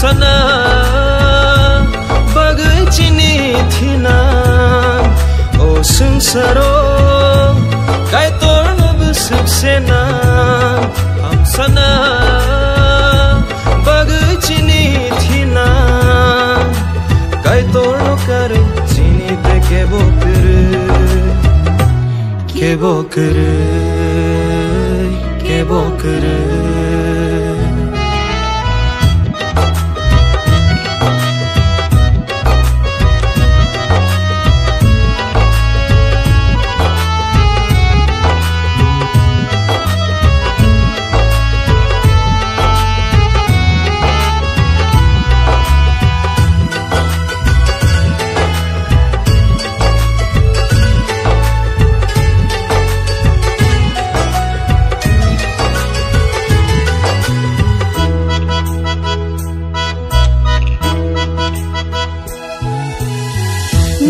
hamsana bagai chini thina o sangsaro kai torno busuk sena hamsana bagai chini thina kai torno kare chini te kebo kere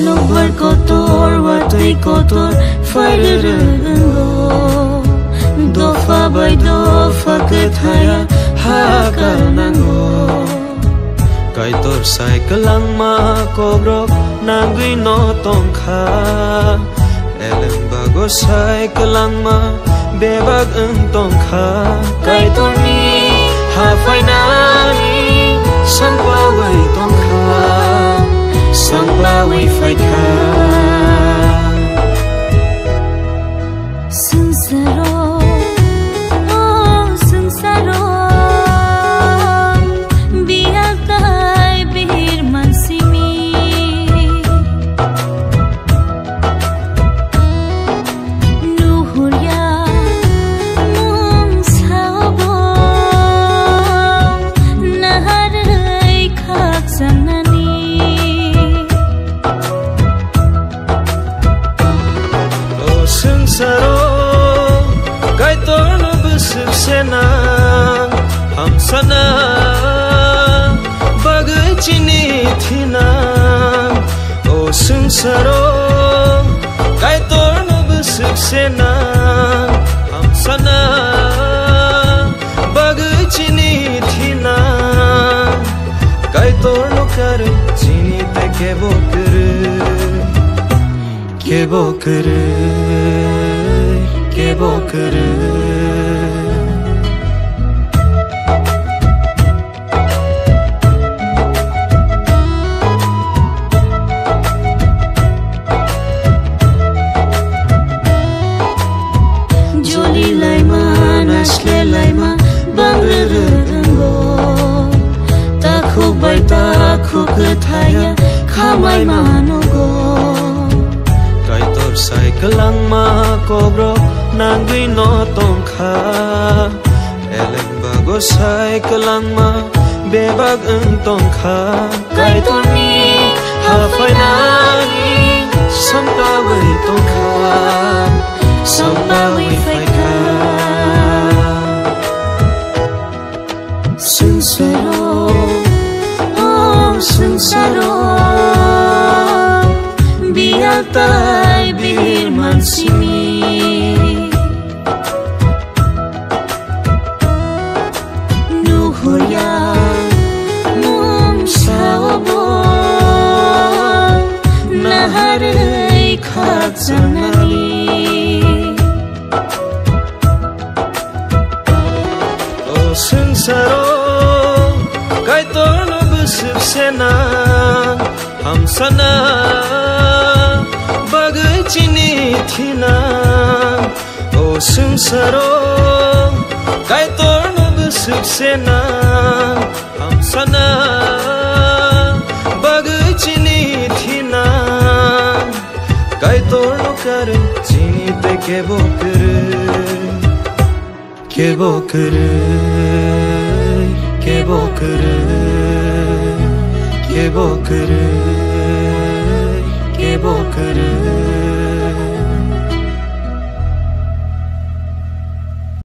Nowhere kotor, watui kotor, fire dofa by dofa kethaya hakar nango. Kaitor cycle lang ma kobrok nangui no tongkha. Eleng bago cycle lang ma bebag ang tongkha. Kaitor ni hafay nani sangpaway tongkha. Sangpaway fight ka. Sangsaro, oh sangsaro, biar tay bihir mansimi. Nuhurya mung sabo, naharay khak sanani. Sangsaro kai torno busuk sena hamsana bagai chini thina o sangsaro kai torno busuk sena hamsana bagai chini thina kai torno kare chini te kebo kere Joli laima nasle laima bangrengo takhu bai takhu kethaya khamai manogo. Kaitor cycle lang ma kobro nangui no tongkha. Eleng bago cycle lang ma bebag ang tongkha. Kaitor ni hafay nani sangpaway tongkha. Sangpaway fight ka. Sangsaro, oh sangsaro, biar tay bihir mansimi. Nuhurya mung sabo, naharay khak sanani. O sangsaro kai torno busuk sena hamsana bagai chini thina o sangsaro kai torno busuk sena hamsana bagai chini thina kai torno kare chini te kebo kere